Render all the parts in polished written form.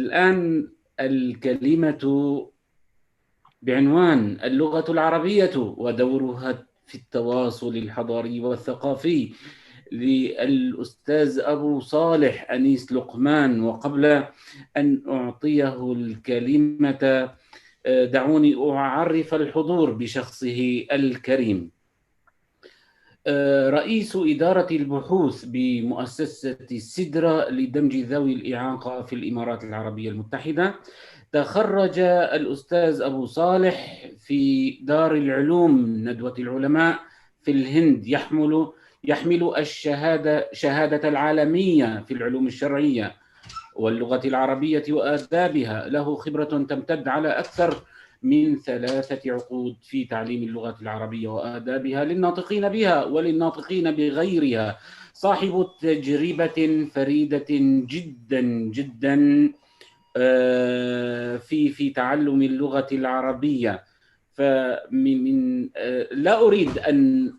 الآن الكلمة بعنوان اللغة العربية ودورها في التواصل الحضاري والثقافي للأستاذ أبو صالح أنيس لقمان. وقبل أن أعطيه الكلمة دعوني أعرف الحضور بشخصه الكريم. رئيس إدارة البحوث بمؤسسة السدرة لدمج ذوي الإعاقة في الإمارات العربية المتحدة. تخرج الأستاذ أبو صالح في دار العلوم ندوة العلماء في الهند، يحمل شهادة العالمية في العلوم الشرعية واللغة العربية وآدابها. له خبرة تمتد على أكثر من 3 عقود في تعليم اللغة العربية وآدابها للناطقين بها وللناطقين بغيرها. صاحب تجربة فريدة جدا جدا في تعلم اللغة العربية. فمن لا أريد أن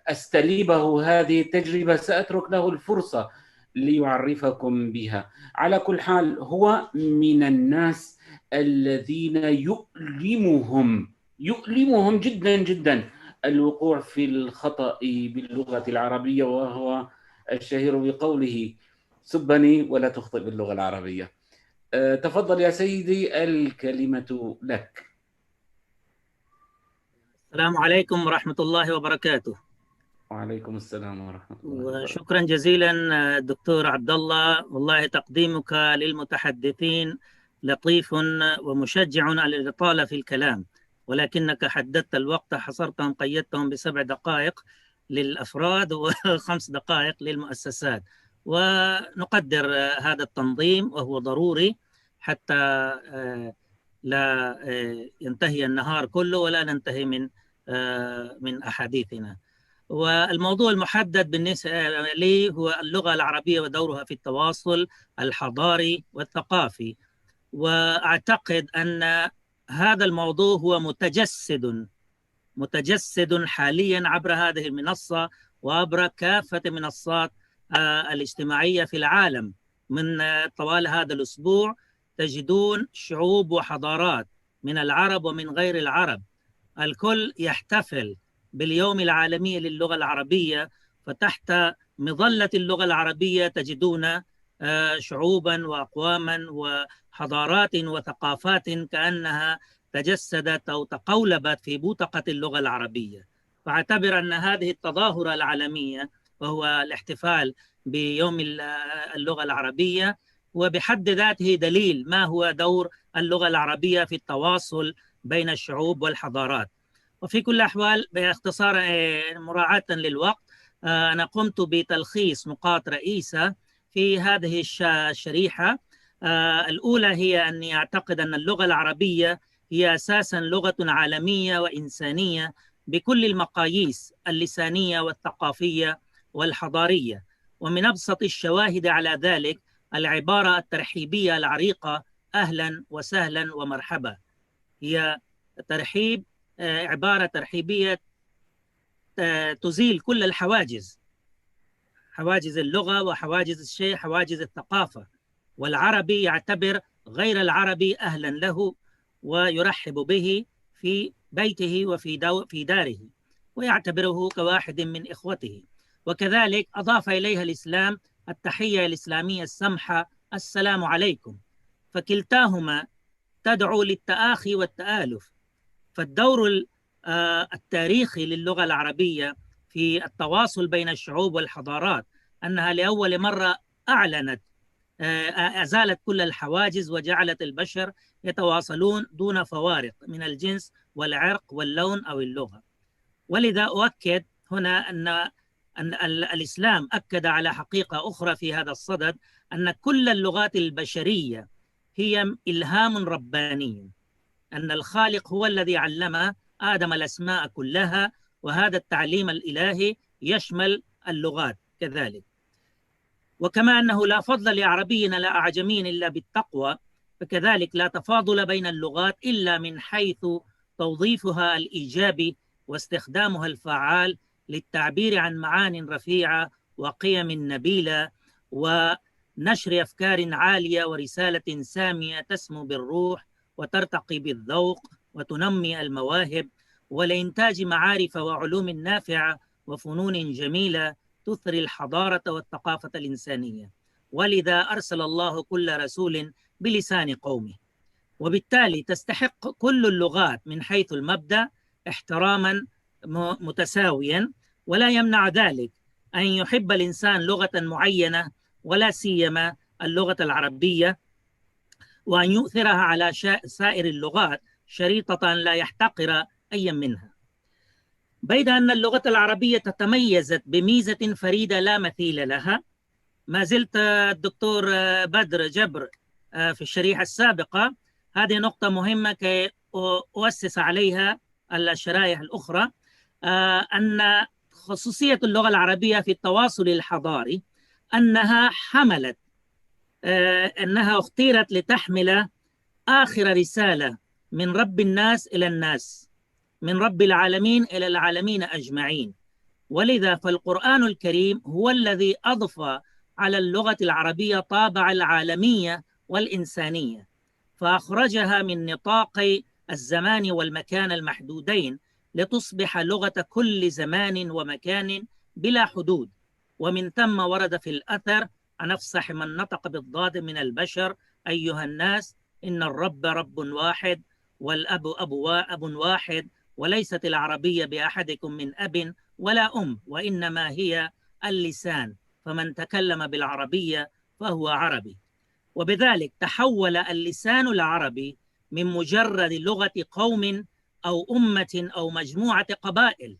أستليبه هذه التجربة، سأترك له الفرصة ليعرفكم بها. على كل حال، هو من الناس الذين يؤلمهم جدا جدا الوقوع في الخطأ باللغة العربية، وهو الشهير بقوله: سبني ولا تخطئ باللغة العربية. تفضل يا سيدي، الكلمة لك. السلام عليكم ورحمة الله وبركاته. وعليكم السلام ورحمة الله وبركاته. وشكرا جزيلا دكتور عبد الله، والله تقديمك للمتحدثين لطيف ومشجع على الإطالة في الكلام، ولكنك حددت الوقت، حصرتهم قيدتهم ب7 دقائق للأفراد و5 دقائق للمؤسسات، ونقدر هذا التنظيم وهو ضروري حتى لا ينتهي النهار كله ولا ننتهي من أحاديثنا. والموضوع المحدد بالنسبة لي هو اللغة العربية ودورها في التواصل الحضاري والثقافي. وأعتقد أن هذا الموضوع هو متجسد حاليا عبر هذه المنصة وعبر كافة المنصات الاجتماعية في العالم. من طوال هذا الأسبوع تجدون شعوب وحضارات من العرب ومن غير العرب، الكل يحتفل باليوم العالمي للغة العربية، فتحت مظلة اللغة العربية تجدون شعوبا وأقواما وحضارات وثقافات كأنها تجسدت أو تقولبت في بوتقة اللغة العربية. فاعتبر أن هذه التظاهرة العالمية وهو الاحتفال بيوم اللغة العربية وبحد ذاته دليل ما هو دور اللغة العربية في التواصل بين الشعوب والحضارات. وفي كل الأحوال باختصار مراعاة للوقت، أنا قمت بتلخيص نقاط رئيسة في هذه الشريحة. الأولى هي أني أعتقد أن اللغة العربية هي أساسا لغة عالمية وإنسانية بكل المقاييس اللسانية والثقافية والحضارية. ومن أبسط الشواهد على ذلك العبارة الترحيبية العريقة: أهلا وسهلا ومرحبا. هي ترحيب، عبارة ترحيبية تزيل كل الحواجز، حواجز اللغة وحواجز الشيء، حواجز الثقافة. والعربي يعتبر غير العربي أهلا له ويرحب به في بيته وفي داره ويعتبره كواحد من إخوته. وكذلك أضاف إليها الإسلام التحية الإسلامية السمحة: السلام عليكم. فكلتاهما تدعو للتآخي والتآلف. فالدور التاريخي للغة العربية في التواصل بين الشعوب والحضارات أنها لأول مرة أعلنت، أزالت كل الحواجز وجعلت البشر يتواصلون دون فوارق من الجنس والعرق واللون أو اللغة. ولذا أؤكد هنا أن الإسلام أكد على حقيقة أخرى في هذا الصدد، أن كل اللغات البشرية هي إلهام رباني، أن الخالق هو الذي علم آدم الأسماء كلها، وهذا التعليم الإلهي يشمل اللغات كذلك. وكما أنه لا فضل لعربي لا أعجمي إلا بالتقوى، فكذلك لا تفاضل بين اللغات إلا من حيث توظيفها الإيجابي واستخدامها الفعال للتعبير عن معان رفيعة وقيم نبيلة نشر أفكار عالية ورسالة سامية تسمو بالروح وترتقي بالذوق وتنمي المواهب، ولإنتاج معارف وعلوم نافعة وفنون جميلة تثري الحضارة والثقافة الإنسانية. ولذا أرسل الله كل رسول بلسان قومه، وبالتالي تستحق كل اللغات من حيث المبدأ احتراما متساويا، ولا يمنع ذلك أن يحب الإنسان لغة معينة ولا سيما اللغة العربية، وأن يؤثرها على سائر اللغات شريطة لا يحتقر أي منها. بيد أن اللغة العربية تتميزت بميزة فريدة لا مثيل لها. ما زلت الدكتور بدر جبر في الشريحة السابقة، هذه نقطة مهمة كي أؤسس عليها الشرائح الأخرى، أن خصوصية اللغة العربية في التواصل الحضاري أنها حملت أنها اختيرت لتحمل آخر رسالة من رب الناس إلى الناس، من رب العالمين إلى العالمين أجمعين. ولذا فالقرآن الكريم هو الذي أضفى على اللغة العربية طابع العالمية والإنسانية، فأخرجها من نطاق الزمان والمكان المحدودين لتصبح لغة كل زمان ومكان بلا حدود. ومن ثم ورد في الأثر عن أفصح من نطق بالضاد من البشر: أيها الناس إن الرب رب واحد والأب أب واحد، وليست العربية بأحدكم من أب ولا أم، وإنما هي اللسان، فمن تكلم بالعربية فهو عربي. وبذلك تحول اللسان العربي من مجرد لغة قوم أو أمة أو مجموعة قبائل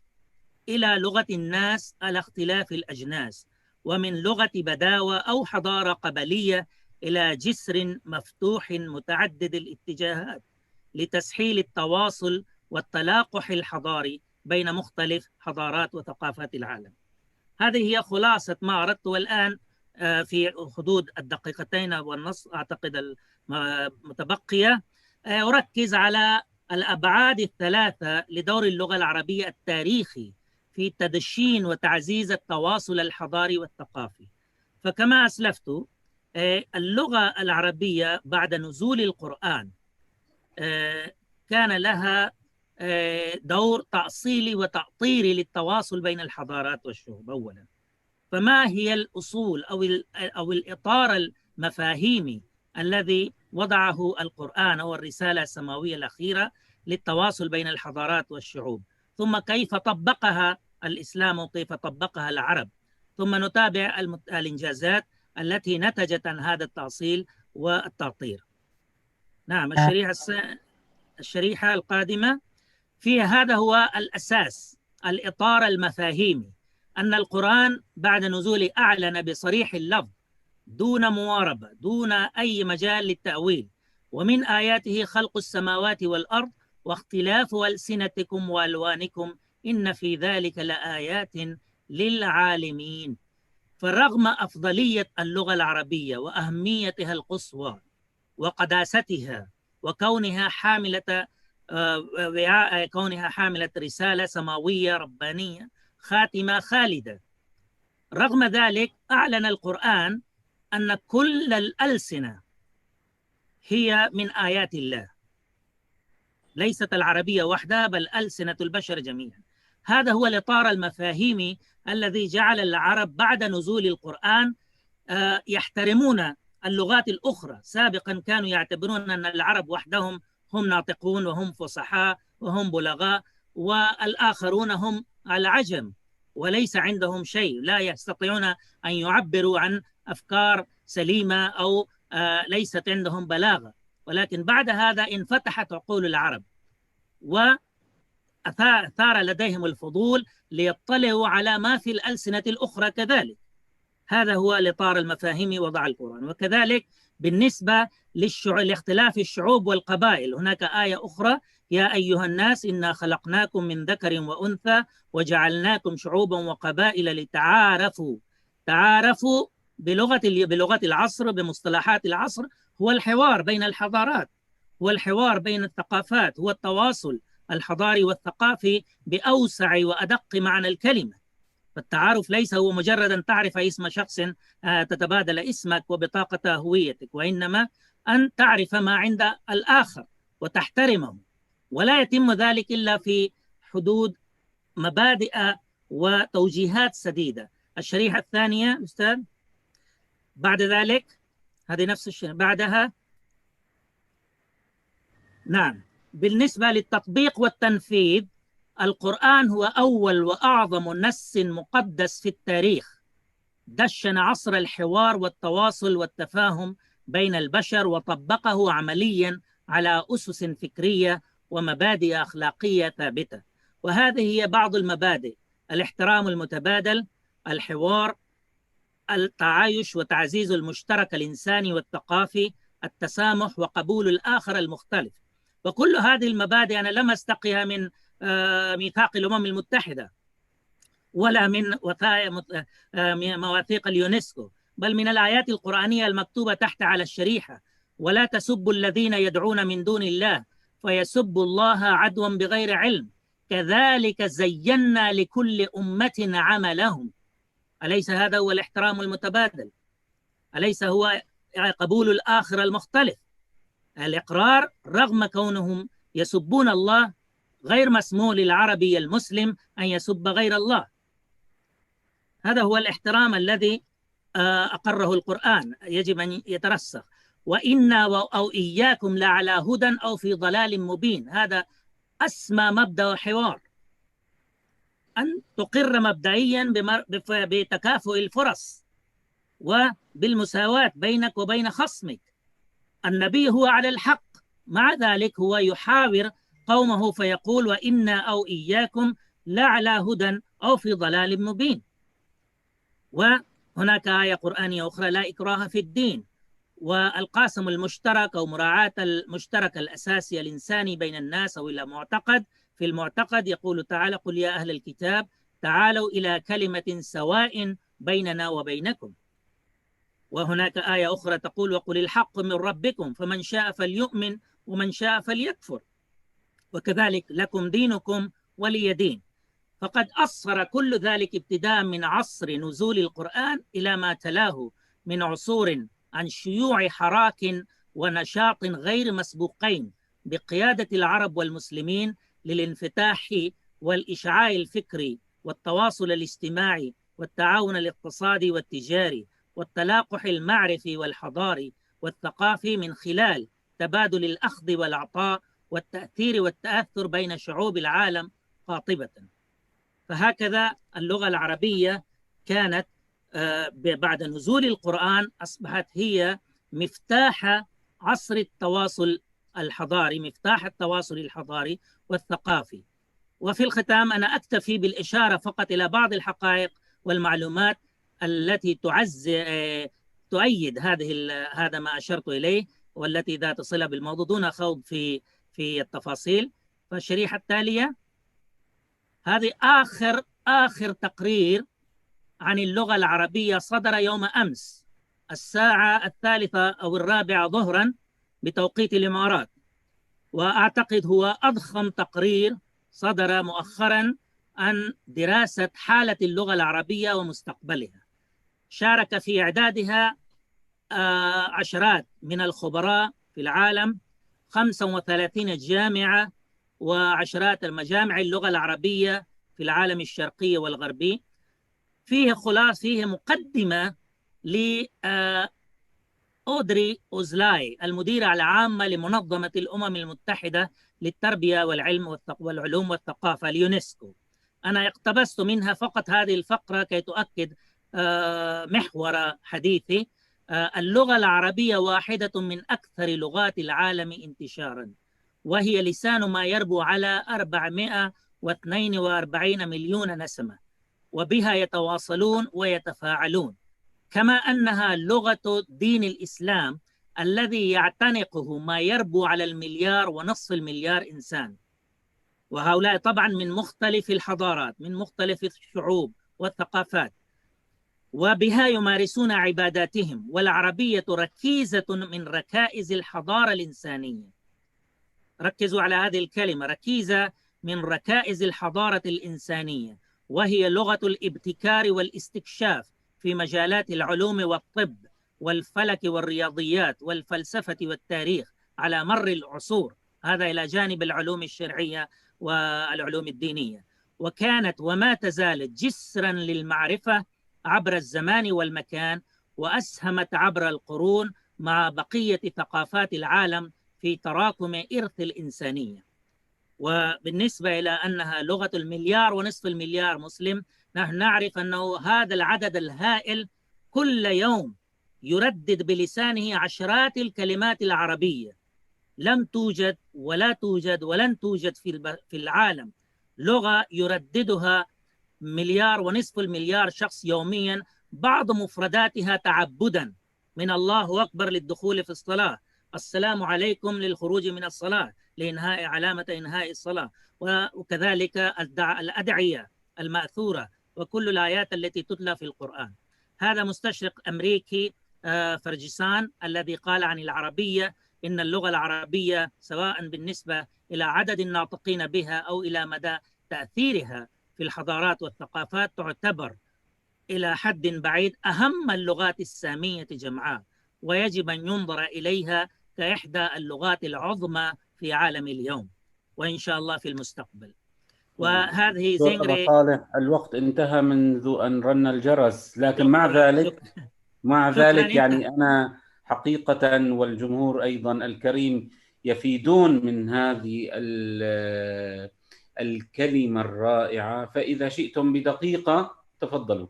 إلى لغة الناس على اختلاف الأجناس، ومن لغة بداوة أو حضارة قبلية إلى جسر مفتوح متعدد الاتجاهات لتسهيل التواصل والتلاقح الحضاري بين مختلف حضارات وثقافات العالم. هذه هي خلاصة ما أردت. والآن في حدود الدقيقتين والنصف أعتقد المتبقية أركز على الأبعاد الثلاثة لدور اللغة العربية التاريخي في تدشين وتعزيز التواصل الحضاري والثقافي. فكما أسلفت، اللغة العربية بعد نزول القرآن كان لها دور تأصيلي وتأطيري للتواصل بين الحضارات والشعوب أولا. فما هي الأصول أو الإطار المفاهيمي الذي وضعه القرآن أو الرسالة السماوية الأخيرة للتواصل بين الحضارات والشعوب؟ ثم كيف طبقها الإسلام وكيف طبقها العرب؟ ثم نتابع الإنجازات التي نتجت عن هذا التأصيل والتأطير. نعم، الشريحة القادمة فيها هذا هو الأساس، الإطار المفاهيمي، أن القرآن بعد نزوله أعلن بصريح اللفظ دون مواربة، دون أي مجال للتأويل: ومن آياته خلق السماوات والأرض واختلاف ألسنتكم وألوانكم إن في ذلك لآيات للعالمين. فرغم أفضلية اللغة العربية وأهميتها القصوى وقداستها وكونها حاملة رسالة سماوية ربانية خاتمة خالدة، رغم ذلك أعلن القرآن أن كل الألسنة هي من آيات الله، ليست العربية وحدها بل ألسنة البشر جميعا. هذا هو الإطار المفاهيمي الذي جعل العرب بعد نزول القرآن يحترمون اللغات الأخرى. سابقا كانوا يعتبرون أن العرب وحدهم هم ناطقون وهم فصحاء وهم بلغاء، والآخرون هم العجم وليس عندهم شيء، لا يستطيعون أن يعبروا عن أفكار سليمة أو ليست عندهم بلاغة. ولكن بعد هذا انفتحت عقول العرب وثار لديهم الفضول ليطلعوا على ما في الألسنة الأخرى كذلك. هذا هو الإطار المفاهيمي وضع القرآن. وكذلك بالنسبة لاختلاف الشعوب والقبائل، هناك آية أخرى: يا أيها الناس إنا خلقناكم من ذكر وأنثى وجعلناكم شعوبا وقبائل لتعارفوا. تعارفوا بلغة العصر، بمصطلحات العصر، هو الحوار بين الحضارات، هو الحوار بين الثقافات، هو التواصل الحضاري والثقافي بأوسع وأدق معنى الكلمة. فالتعارف ليس هو مجرد أن تعرف اسم شخص تتبادل اسمك وبطاقة هويتك، وإنما أن تعرف ما عند الآخر وتحترمه، ولا يتم ذلك إلا في حدود مبادئ وتوجيهات سديدة. الشريحة الثانية أستاذ، بعد ذلك هذه نفس الشيء بعدها. نعم، بالنسبة للتطبيق والتنفيذ، القرآن هو أول وأعظم نص مقدس في التاريخ دشن عصر الحوار والتواصل والتفاهم بين البشر، وطبقه عمليا على أسس فكرية ومبادئ أخلاقية ثابتة. وهذه هي بعض المبادئ: الاحترام المتبادل، الحوار، التعايش وتعزيز المشترك الإنساني والثقافي، التسامح وقبول الآخر المختلف. وكل هذه المبادئ أنا لم أستقيها من ميثاق الأمم المتحدة ولا من مواثيق اليونسكو، بل من الآيات القرآنية المكتوبة تحت على الشريحة: ولا تسبوا الذين يدعون من دون الله فيسبوا الله عدوا بغير علم كذلك زينا لكل أمة عملهم. أليس هذا هو الاحترام المتبادل؟ أليس هو قبول الآخر المختلف؟ الإقرار رغم كونهم يسبون الله، غير مسموح للعربي المسلم أن يسب غير الله. هذا هو الاحترام الذي أقره القرآن، يجب أن يترسخ. وإنا أو إياكم لعلى هدى أو في ضلال مبين، هذا أسمى مبدأ حوار، أن تقر مبدئيا بتكافؤ الفرص وبالمساواة بينك وبين خصمك. النبي هو على الحق، مع ذلك هو يحاور قومه فيقول: وإنا أو إياكم لعلى هدى أو في ضلال مبين. وهناك آية قرآنية أخرى: لا إكراه في الدين. والقاسم المشترك أو مراعاة المشترك الأساسي الإنساني بين الناس أو إلى معتقد، في المعتقد يقول تعالى: قل يا أهل الكتاب تعالوا إلى كلمة سواء بيننا وبينكم. وهناك آية أخرى تقول: وقل الحق من ربكم فمن شاء فليؤمن ومن شاء فليكفر وكذلك لكم دينكم ولي دين. فقد أصر كل ذلك ابتداء من عصر نزول القرآن إلى ما تلاه من عصور عن شيوع حراك ونشاط غير مسبوقين بقيادة العرب والمسلمين للانفتاح والإشعاع الفكري والتواصل الاجتماعي والتعاون الاقتصادي والتجاري والتلاقح المعرفي والحضاري والثقافي من خلال تبادل الأخذ والعطاء والتأثير والتأثر بين شعوب العالم قاطبة. فهكذا اللغة العربية كانت بعد نزول القرآن أصبحت هي مفتاح عصر التواصل الحضاري، مفتاح التواصل الحضاري والثقافي. وفي الختام أنا أكتفي بالإشارة فقط إلى بعض الحقائق والمعلومات التي تؤيد هذا ما أشرت إليه، والتي ذات صلة بالموضوع دون خوض في التفاصيل. فالشريحة التالية هذه آخر تقرير عن اللغة العربية صدر يوم أمس الساعة 3 أو 4 ظهرا بتوقيت الإمارات، وأعتقد هو أضخم تقرير صدر مؤخرا عن دراسة حالة اللغة العربية ومستقبلها. شارك في إعدادها عشرات من الخبراء في العالم، 35 جامعة وعشرات المجامع اللغة العربية في العالم الشرقي والغربي. فيه مقدمة لأودري أوزلاي المديرة العامة لمنظمة الأمم المتحدة للتربية والعلم والعلوم والثقافة اليونسكو. أنا اقتبست منها فقط هذه الفقرة كي تؤكد محور حديثي. اللغة العربية واحدة من أكثر لغات العالم انتشاراً، وهي لسان ما يربو على 442 مليون نسمة، وبها يتواصلون ويتفاعلون، كما أنها لغة دين الإسلام الذي يعتنقه ما يربو على 1.5 مليار إنسان، وهؤلاء طبعا من مختلف الحضارات، من مختلف الشعوب والثقافات، وبها يمارسون عباداتهم. والعربية ركيزة من ركائز الحضارة الإنسانية. ركزوا على هذه الكلمة، ركيزة من ركائز الحضارة الإنسانية، وهي لغة الابتكار والاستكشاف في مجالات العلوم والطب والفلك والرياضيات والفلسفة والتاريخ على مر العصور، هذا إلى جانب العلوم الشرعية والعلوم الدينية. وكانت وما تزال جسرا للمعرفة عبر الزمان والمكان، وأسهمت عبر القرون مع بقية ثقافات العالم في تراكم إرث الإنسانية. وبالنسبة إلى أنها لغة 1.5 مليار مسلم، نحن نعرف أنه هذا العدد الهائل كل يوم يردد بلسانه عشرات الكلمات العربية. لم توجد ولا توجد ولن توجد في العالم لغة يرددها 1.5 مليار شخص يوميا، بعض مفرداتها تعبدا، من الله أكبر للدخول في الصلاة، السلام عليكم للخروج من الصلاة لإنهاء علامة إنهاء الصلاة، وكذلك الأدعية المأثورة وكل الآيات التي تتلى في القرآن. هذا مستشرق أمريكي فرجسان الذي قال عن العربية إن اللغة العربية سواء بالنسبة إلى عدد الناطقين بها أو إلى مدى تأثيرها في الحضارات والثقافات تعتبر إلى حد بعيد أهم اللغات السامية جمعاء، ويجب أن ينظر إليها كإحدى اللغات العظمى في عالم اليوم وإن شاء الله في المستقبل. وهذه دكتور صالح، الوقت انتهى منذ أن رن الجرس، لكن مع ذلك يعني أنا حقيقة والجمهور أيضا الكريم يفيدون من هذه الكلمة الرائعة، فإذا شئتم بدقيقة تفضلوا.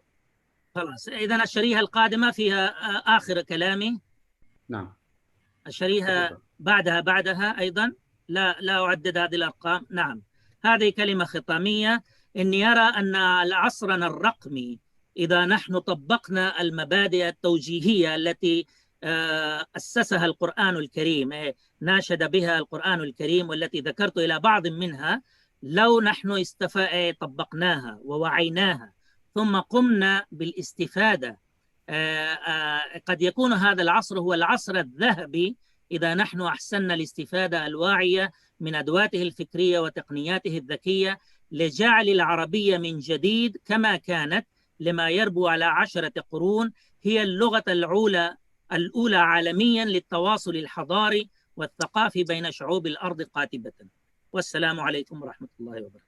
خلاص، إذن الشريحة القادمة فيها آخر كلامي. نعم. الشريحة بعدها أيضا لا أعدد هذه الأرقام. نعم، هذه كلمة ختامية. إني أرى أن عصرنا الرقمي إذا نحن طبقنا المبادئ التوجيهية التي أسسها القرآن الكريم، ناشد بها القرآن الكريم والتي ذكرت إلى بعض منها، لو نحن طبقناها ووعيناها ثم قمنا بالاستفادة، قد يكون هذا العصر هو العصر الذهبي إذا نحن أحسننا الاستفادة الواعية من أدواته الفكرية وتقنياته الذكية لجعل العربية من جديد كما كانت لما يربو على 10 قرون هي اللغة الأولى عالميا للتواصل الحضاري والثقافي بين شعوب الأرض قاطبة. والسلام عليكم ورحمة الله وبركاته.